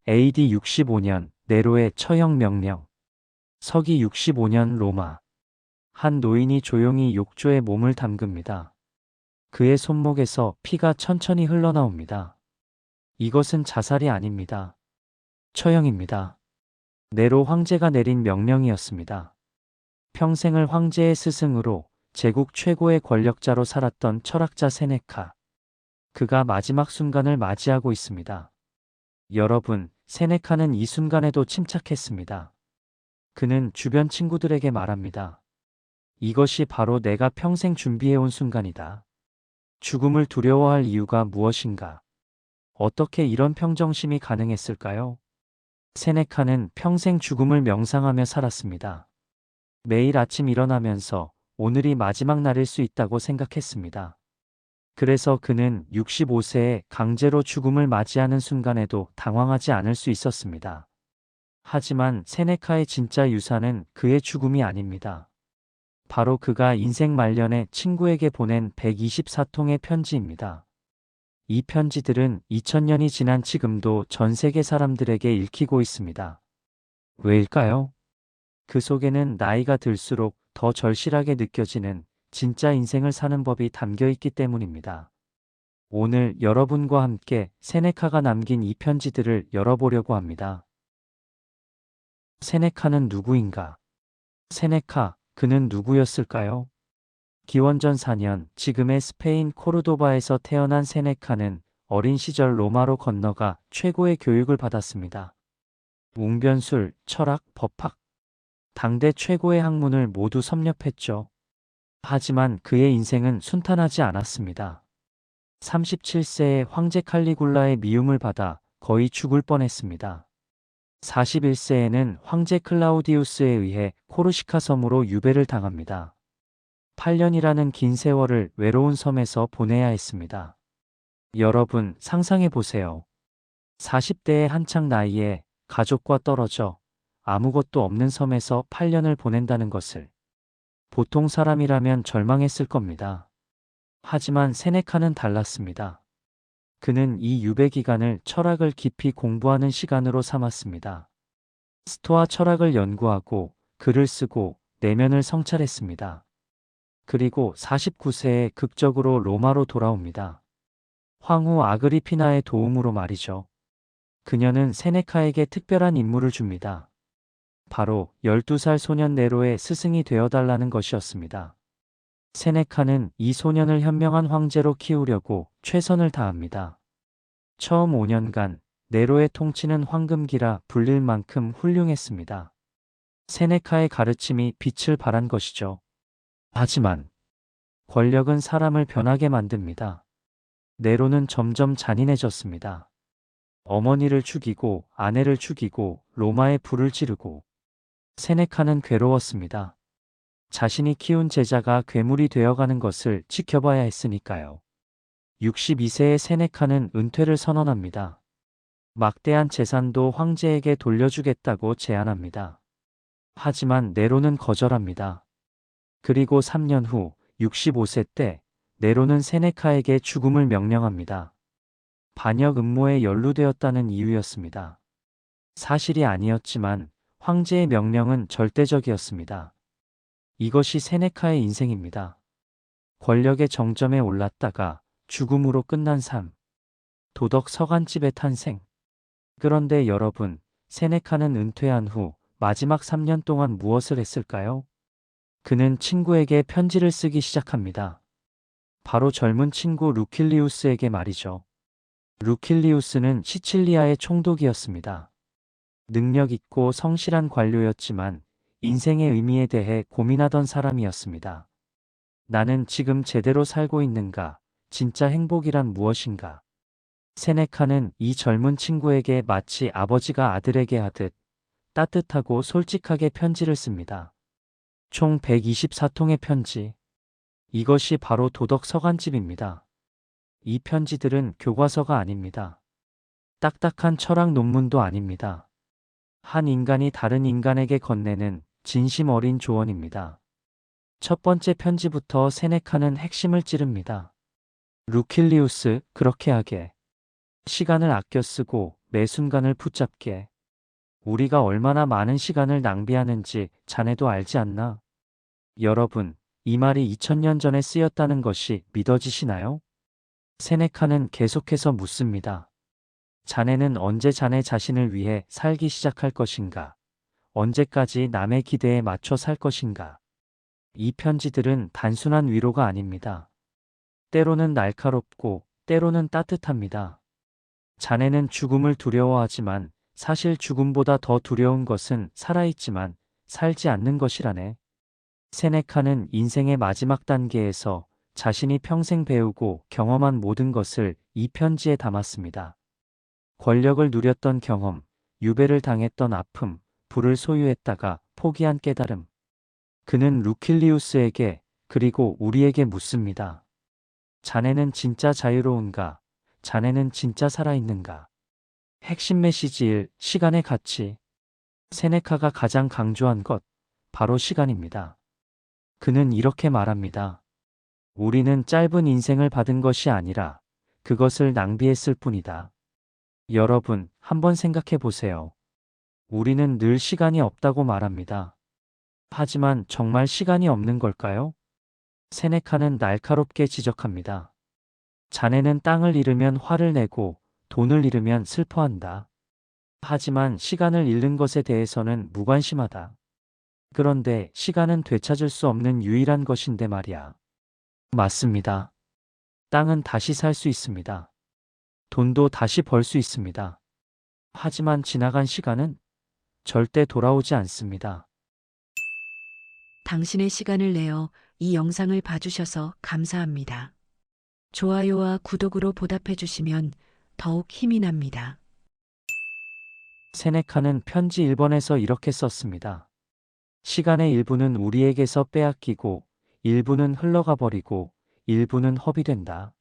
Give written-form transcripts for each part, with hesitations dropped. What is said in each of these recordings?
AD 65년 네로의 처형 명령. 서기 65년 로마. 한 노인이 조용히 욕조에 몸을 담급니다. 그의 손목에서 피가 천천히 흘러나옵니다. 이것은 자살이 아닙니다. 처형입니다. 네로 황제가 내린 명령이었습니다. 평생을 황제의 스승으로 제국 최고의 권력자로 살았던 철학자 세네카. 그가 마지막 순간을 맞이하고 있습니다. 여러분, 세네카는 이 순간에도 침착했습니다. 그는 주변 친구들에게 말합니다. 이것이 바로 내가 평생 준비해온 순간이다. 죽음을 두려워할 이유가 무엇인가? 어떻게 이런 평정심이 가능했을까요? 세네카는 평생 죽음을 명상하며 살았습니다. 매일 아침 일어나면서 오늘이 마지막 날일 수 있다고 생각했습니다. 그래서 그는 65세에 강제로 죽음을 맞이하는 순간에도 당황하지 않을 수 있었습니다. 하지만 세네카의 진짜 유산은 그의 죽음이 아닙니다. 바로 그가 인생 말년에 친구에게 보낸 124통의 편지입니다. 이 편지들은 2000년이 지난 지금도 전 세계 사람들에게 읽히고 있습니다. 왜일까요? 그 속에는 나이가 들수록 더 절실하게 느껴지는 진짜 인생을 사는 법이 담겨 있기 때문입니다. 오늘 여러분과 함께 세네카가 남긴 이 편지들을 열어보려고 합니다. 세네카는 누구인가? 세네카, 그는 누구였을까요? 기원전 4년, 지금의 스페인 코르도바에서 태어난 세네카는 어린 시절 로마로 건너가 최고의 교육을 받았습니다. 웅변술, 철학, 법학, 당대 최고의 학문을 모두 섭렵했죠. 하지만 그의 인생은 순탄하지 않았습니다. 37세에 황제 칼리굴라의 미움을 받아 거의 죽을 뻔했습니다. 41세에는 황제 클라우디우스에 의해 코르시카 섬으로 유배를 당합니다. 8년이라는 긴 세월을 외로운 섬에서 보내야 했습니다. 여러분, 상상해 보세요. 40대의 한창 나이에 가족과 떨어져 아무것도 없는 섬에서 8년을 보낸다는 것을. 보통 사람이라면 절망했을 겁니다. 하지만 세네카는 달랐습니다. 그는 이 유배 기간을 철학을 깊이 공부하는 시간으로 삼았습니다. 스토아 철학을 연구하고 글을 쓰고 내면을 성찰했습니다. 그리고 49세에 극적으로 로마로 돌아옵니다. 황후 아그리피나의 도움으로 말이죠. 그녀는 세네카에게 특별한 임무를 줍니다. 바로 12살 소년 네로의 스승이 되어달라는 것이었습니다. 세네카는 이 소년을 현명한 황제로 키우려고 최선을 다합니다. 처음 5년간 네로의 통치는 황금기라 불릴 만큼 훌륭했습니다. 세네카의 가르침이 빛을 발한 것이죠. 하지만 권력은 사람을 변하게 만듭니다. 네로는 점점 잔인해졌습니다. 어머니를 죽이고 아내를 죽이고 로마에 불을 지르고. 세네카는 괴로웠습니다. 자신이 키운 제자가 괴물이 되어가는 것을 지켜봐야 했으니까요. 62세의 세네카는 은퇴를 선언합니다. 막대한 재산도 황제에게 돌려주겠다고 제안합니다. 하지만 네로는 거절합니다. 그리고 3년 후 65세 때 네로는 세네카에게 죽음을 명령합니다. 반역 음모에 연루되었다는 이유였습니다. 사실이 아니었지만 황제의 명령은 절대적이었습니다. 이것이 세네카의 인생입니다. 권력의 정점에 올랐다가 죽음으로 끝난 삶. 도덕 서간집의 탄생. 그런데 여러분, 세네카는 은퇴한 후 마지막 3년 동안 무엇을 했을까요? 그는 친구에게 편지를 쓰기 시작합니다. 바로 젊은 친구 루킬리우스에게 말이죠. 루킬리우스는 시칠리아의 총독이었습니다. 능력 있고 성실한 관료였지만 인생의 의미에 대해 고민하던 사람이었습니다. 나는 지금 제대로 살고 있는가? 진짜 행복이란 무엇인가? 세네카는 이 젊은 친구에게 마치 아버지가 아들에게 하듯 따뜻하고 솔직하게 편지를 씁니다. 총 124통의 편지. 이것이 바로 도덕 서간집입니다. 이 편지들은 교과서가 아닙니다. 딱딱한 철학 논문도 아닙니다. 한 인간이 다른 인간에게 건네는 진심 어린 조언입니다. 첫 번째 편지부터 세네카는 핵심을 찌릅니다. 루킬리우스, 그렇게 하게. 시간을 아껴 쓰고 매 순간을 붙잡게. 우리가 얼마나 많은 시간을 낭비하는지 자네도 알지 않나? 여러분, 이 말이 2000년 전에 쓰였다는 것이 믿어지시나요? 세네카는 계속해서 묻습니다. 자네는 언제 자네 자신을 위해 살기 시작할 것인가? 언제까지 남의 기대에 맞춰 살 것인가? 이 편지들은 단순한 위로가 아닙니다. 때로는 날카롭고 때로는 따뜻합니다. 자네는 죽음을 두려워하지만 사실 죽음보다 더 두려운 것은 살아있지만 살지 않는 것이라네. 세네카는 인생의 마지막 단계에서 자신이 평생 배우고 경험한 모든 것을 이 편지에 담았습니다. 권력을 누렸던 경험, 유배를 당했던 아픔, 부를 소유했다가 포기한 깨달음. 그는 루킬리우스에게 그리고 우리에게 묻습니다. 자네는 진짜 자유로운가? 자네는 진짜 살아있는가? 핵심 메시지 1. 시간의 가치. 세네카가 가장 강조한 것, 바로 시간입니다. 그는 이렇게 말합니다. 우리는 짧은 인생을 받은 것이 아니라 그것을 낭비했을 뿐이다. 여러분, 한번 생각해 보세요. 우리는 늘 시간이 없다고 말합니다. 하지만 정말 시간이 없는 걸까요? 세네카는 날카롭게 지적합니다. 자네는 땅을 잃으면 화를 내고 돈을 잃으면 슬퍼한다. 하지만 시간을 잃는 것에 대해서는 무관심하다. 그런데 시간은 되찾을 수 없는 유일한 것인데 말이야. 맞습니다. 땅은 다시 살 수 있습니다. 돈도 다시 벌 수 있습니다. 하지만 지나간 시간은 절대 돌아오지 않습니다. 당신의 시간을 내어 이 영상을 봐주셔서 감사합니다. 좋아요와 구독으로 보답해 주시면 더욱 힘이 납니다. 세네카는 편지 1번에서 이렇게 썼습니다. 시간의 일부는 우리에게서 빼앗기고 일부는 흘러가 버리고 일부는 허비된다.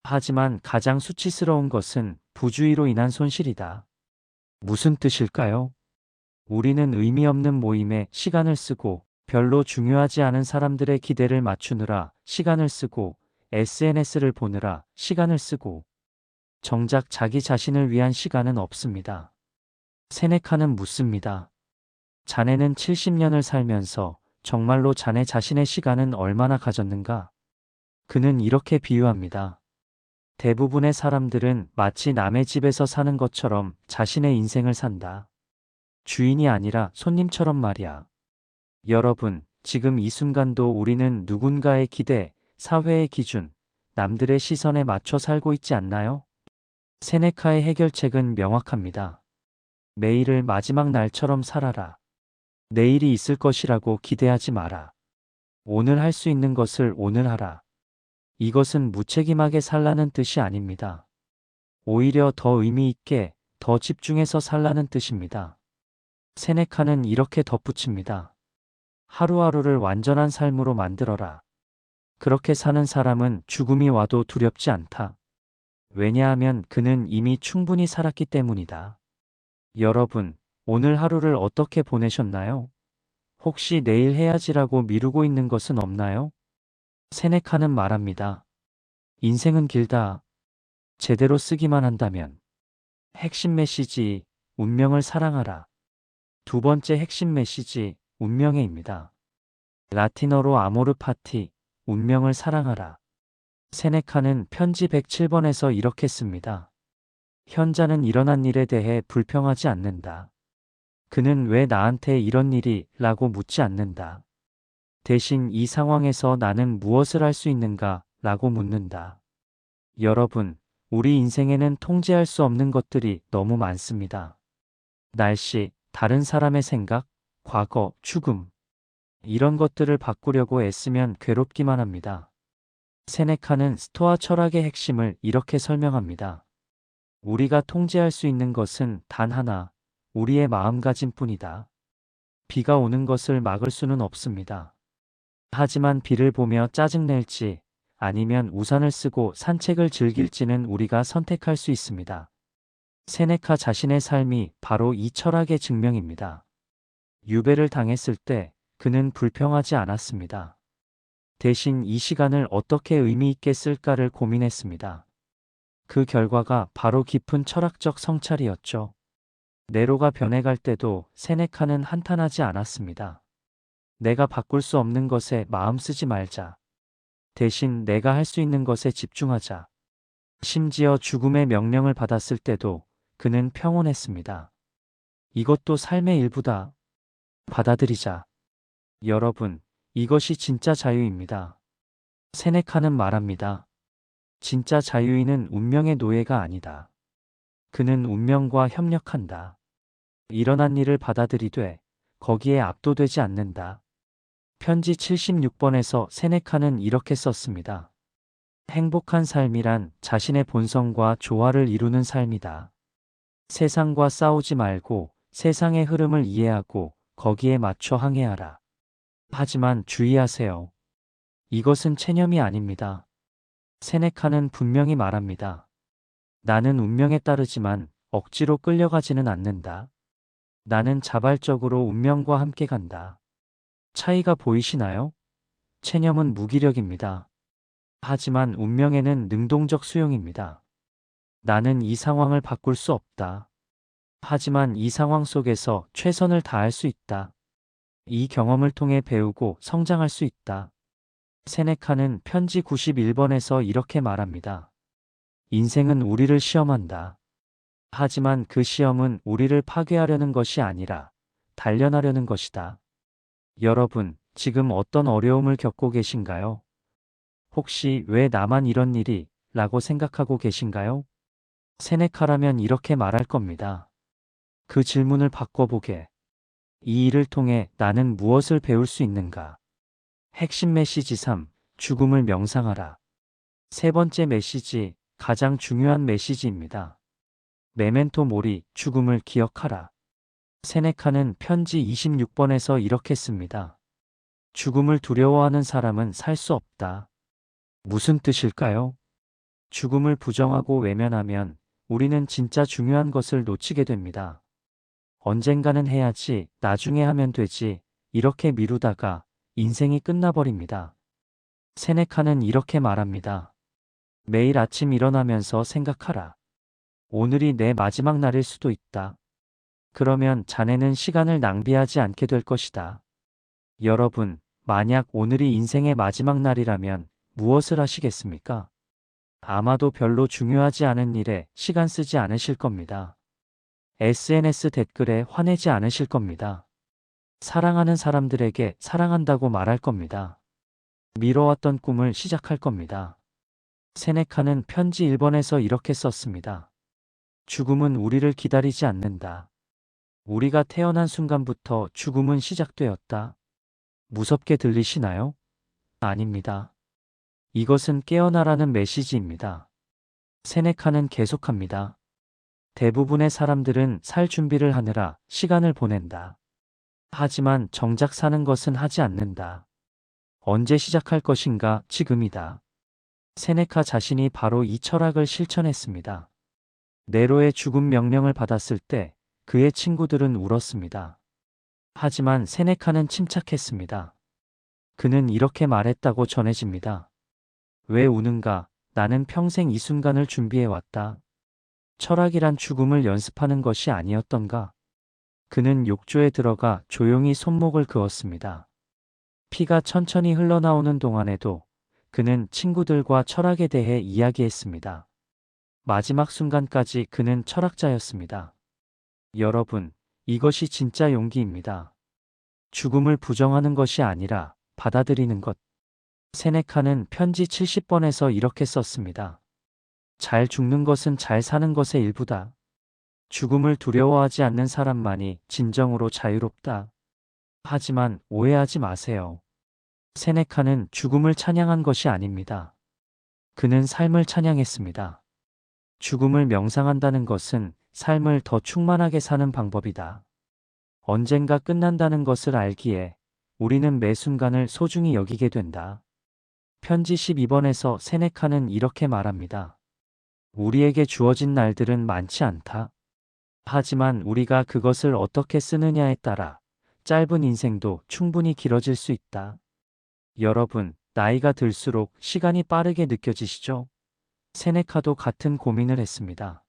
하지만 가장 수치스러운 것은 부주의로 인한 손실이다. 무슨 뜻일까요? 우리는 의미 없는 모임에 시간을 쓰고 별로 중요하지 않은 사람들의 기대를 맞추느라 시간을 쓰고 SNS를 보느라 시간을 쓰고 정작 자기 자신을 위한 시간은 없습니다. 세네카는 묻습니다. 자네는 70년을 살면서 정말로 자네 자신의 시간은 얼마나 가졌는가? 그는 이렇게 비유합니다. 대부분의 사람들은 마치 남의 집에서 사는 것처럼 자신의 인생을 산다. 주인이 아니라 손님처럼 말이야. 여러분, 지금 이 순간도 우리는 누군가의 기대, 사회의 기준, 남들의 시선에 맞춰 살고 있지 않나요? 세네카의 해결책은 명확합니다. 매일을 마지막 날처럼 살아라. 내일이 있을 것이라고 기대하지 마라. 오늘 할 수 있는 것을 오늘 하라. 이것은 무책임하게 살라는 뜻이 아닙니다. 오히려 더 의미 있게, 더 집중해서 살라는 뜻입니다. 세네카는 이렇게 덧붙입니다. 하루하루를 완전한 삶으로 만들어라. 그렇게 사는 사람은 죽음이 와도 두렵지 않다. 왜냐하면 그는 이미 충분히 살았기 때문이다. 여러분, 오늘 하루를 어떻게 보내셨나요? 혹시 내일 해야지라고 미루고 있는 것은 없나요? 세네카는 말합니다. 인생은 길다. 제대로 쓰기만 한다면. 핵심 메시지, 운명을 사랑하라. 두 번째 핵심 메시지, 운명의입니다. 라틴어로 아모르 파티, 운명을 사랑하라. 세네카는 편지 107번에서 이렇게 씁니다. 현자는 일어난 일에 대해 불평하지 않는다. 그는 왜 나한테 이런 일이 라고 묻지 않는다. 대신 이 상황에서 나는 무엇을 할 수 있는가 라고 묻는다. 여러분, 우리 인생에는 통제할 수 없는 것들이 너무 많습니다. 날씨, 다른 사람의 생각, 과거, 죽음. 이런 것들을 바꾸려고 애쓰면 괴롭기만 합니다. 세네카는 스토아 철학의 핵심을 이렇게 설명합니다. 우리가 통제할 수 있는 것은 단 하나, 우리의 마음가짐뿐이다. 비가 오는 것을 막을 수는 없습니다. 하지만 비를 보며 짜증낼지 아니면 우산을 쓰고 산책을 즐길지는 우리가 선택할 수 있습니다. 세네카 자신의 삶이 바로 이 철학의 증명입니다. 유배를 당했을 때 그는 불평하지 않았습니다. 대신 이 시간을 어떻게 의미 있게 쓸까를 고민했습니다. 그 결과가 바로 깊은 철학적 성찰이었죠. 네로가 변해갈 때도 세네카는 한탄하지 않았습니다. 내가 바꿀 수 없는 것에 마음 쓰지 말자. 대신 내가 할 수 있는 것에 집중하자. 심지어 죽음의 명령을 받았을 때도 그는 평온했습니다. 이것도 삶의 일부다. 받아들이자. 여러분, 이것이 진짜 자유입니다. 세네카는 말합니다. 진짜 자유인은 운명의 노예가 아니다. 그는 운명과 협력한다. 일어난 일을 받아들이되 거기에 압도되지 않는다. 편지 76번에서 세네카는 이렇게 썼습니다. 행복한 삶이란 자신의 본성과 조화를 이루는 삶이다. 세상과 싸우지 말고 세상의 흐름을 이해하고 거기에 맞춰 항해하라. 하지만 주의하세요. 이것은 체념이 아닙니다. 세네카는 분명히 말합니다. 나는 운명에 따르지만 억지로 끌려가지는 않는다. 나는 자발적으로 운명과 함께 간다. 차이가 보이시나요? 체념은 무기력입니다. 하지만 운명에는 능동적 수용입니다. 나는 이 상황을 바꿀 수 없다. 하지만 이 상황 속에서 최선을 다할 수 있다. 이 경험을 통해 배우고 성장할 수 있다. 세네카는 편지 91번에서 이렇게 말합니다. 인생은 우리를 시험한다. 하지만 그 시험은 우리를 파괴하려는 것이 아니라 단련하려는 것이다. 여러분, 지금 어떤 어려움을 겪고 계신가요? 혹시 왜 나만 이런 일이? 라고 생각하고 계신가요? 세네카라면 이렇게 말할 겁니다. 그 질문을 바꿔보게. 이 일을 통해 나는 무엇을 배울 수 있는가? 핵심 메시지 3. 죽음을 명상하라. 세 번째 메시지, 가장 중요한 메시지입니다. 메멘토 모리, 죽음을 기억하라. 세네카는 편지 26번에서 이렇게 씁니다. 죽음을 두려워하는 사람은 살 수 없다. 무슨 뜻일까요? 죽음을 부정하고 외면하면 우리는 진짜 중요한 것을 놓치게 됩니다. 언젠가는 해야지, 나중에 하면 되지, 이렇게 미루다가 인생이 끝나버립니다. 세네카는 이렇게 말합니다. 매일 아침 일어나면서 생각하라. 오늘이 내 마지막 날일 수도 있다. 그러면 자네는 시간을 낭비하지 않게 될 것이다. 여러분, 만약 오늘이 인생의 마지막 날이라면 무엇을 하시겠습니까? 아마도 별로 중요하지 않은 일에 시간 쓰지 않으실 겁니다. SNS 댓글에 화내지 않으실 겁니다. 사랑하는 사람들에게 사랑한다고 말할 겁니다. 미뤄왔던 꿈을 시작할 겁니다. 세네카는 편지 1번에서 이렇게 썼습니다. 죽음은 우리를 기다리지 않는다. 우리가 태어난 순간부터 죽음은 시작되었다. 무섭게 들리시나요? 아닙니다. 이것은 깨어나라는 메시지입니다. 세네카는 계속합니다. 대부분의 사람들은 살 준비를 하느라 시간을 보낸다. 하지만 정작 사는 것은 하지 않는다. 언제 시작할 것인가? 지금이다. 세네카 자신이 바로 이 철학을 실천했습니다. 네로의 죽음 명령을 받았을 때 그의 친구들은 울었습니다. 하지만 세네카는 침착했습니다. 그는 이렇게 말했다고 전해집니다. 왜 우는가? 나는 평생 이 순간을 준비해왔다. 철학이란 죽음을 연습하는 것이 아니었던가? 그는 욕조에 들어가 조용히 손목을 그었습니다. 피가 천천히 흘러나오는 동안에도 그는 친구들과 철학에 대해 이야기했습니다. 마지막 순간까지 그는 철학자였습니다. 여러분, 이것이 진짜 용기입니다. 죽음을 부정하는 것이 아니라 받아들이는 것. 세네카는 편지 70번에서 이렇게 썼습니다. 잘 죽는 것은 잘 사는 것의 일부다. 죽음을 두려워하지 않는 사람만이 진정으로 자유롭다. 하지만 오해하지 마세요. 세네카는 죽음을 찬양한 것이 아닙니다. 그는 삶을 찬양했습니다. 죽음을 명상한다는 것은 삶을 더 충만하게 사는 방법이다. 언젠가 끝난다는 것을 알기에 우리는 매 순간을 소중히 여기게 된다. 편지 12번에서 세네카는 이렇게 말합니다. 우리에게 주어진 날들은 많지 않다. 하지만 우리가 그것을 어떻게 쓰느냐에 따라 짧은 인생도 충분히 길어질 수 있다. 여러분, 나이가 들수록 시간이 빠르게 느껴지시죠? 세네카도 같은 고민을 했습니다.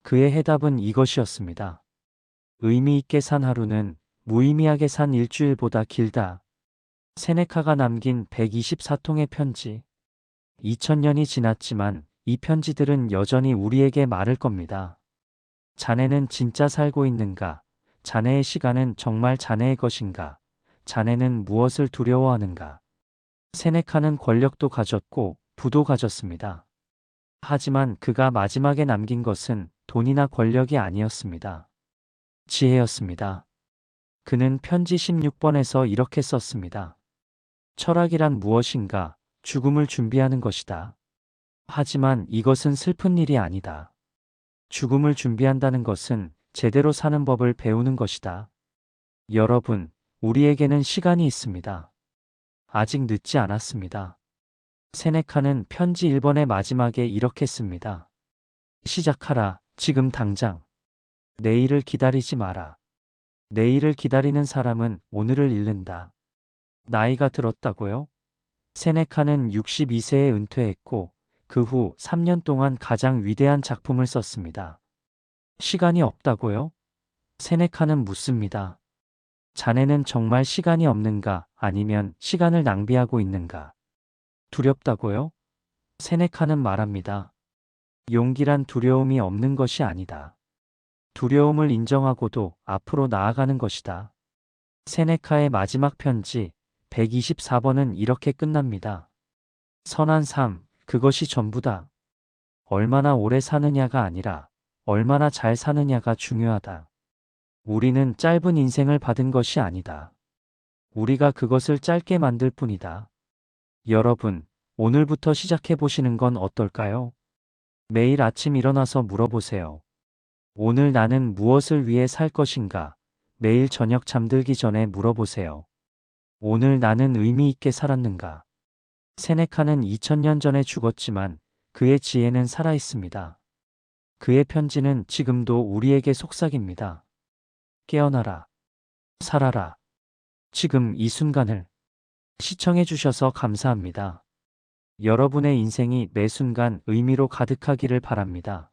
그의 해답은 이것이었습니다. 의미 있게 산 하루는 무의미하게 산 일주일보다 길다. 세네카가 남긴 124통의 편지. 2000년이 지났지만 이 편지들은 여전히 우리에게 말을 겁니다. 자네는 진짜 살고 있는가? 자네의 시간은 정말 자네의 것인가? 자네는 무엇을 두려워하는가? 세네카는 권력도 가졌고 부도 가졌습니다. 하지만 그가 마지막에 남긴 것은 돈이나 권력이 아니었습니다. 지혜였습니다. 그는 편지 16번에서 이렇게 썼습니다. 철학이란 무엇인가? 죽음을 준비하는 것이다. 하지만 이것은 슬픈 일이 아니다. 죽음을 준비한다는 것은 제대로 사는 법을 배우는 것이다. 여러분, 우리에게는 시간이 있습니다. 아직 늦지 않았습니다. 세네카는 편지 1번의 마지막에 이렇게 씁니다. 시작하라, 지금 당장. 내일을 기다리지 마라. 내일을 기다리는 사람은 오늘을 잃는다. 나이가 들었다고요? 세네카는 62세에 은퇴했고 그 후 3년 동안 가장 위대한 작품을 썼습니다. 시간이 없다고요? 세네카는 묻습니다. 자네는 정말 시간이 없는가 아니면 시간을 낭비하고 있는가? 두렵다고요? 세네카는 말합니다. 용기란 두려움이 없는 것이 아니다. 두려움을 인정하고도 앞으로 나아가는 것이다. 세네카의 마지막 편지 124번은 이렇게 끝납니다. 선한 삶, 그것이 전부다. 얼마나 오래 사느냐가 아니라 얼마나 잘 사느냐가 중요하다. 우리는 짧은 인생을 받은 것이 아니다. 우리가 그것을 짧게 만들 뿐이다. 여러분, 오늘부터 시작해 보시는 건 어떨까요? 매일 아침 일어나서 물어보세요. 오늘 나는 무엇을 위해 살 것인가? 매일 저녁 잠들기 전에 물어보세요. 오늘 나는 의미 있게 살았는가? 세네카는 2000년 전에 죽었지만 그의 지혜는 살아 있습니다. 그의 편지는 지금도 우리에게 속삭입니다. 깨어나라. 살아라. 지금 이 순간을. 시청해 주셔서 감사합니다. 여러분의 인생이 매 순간 의미로 가득하기를 바랍니다.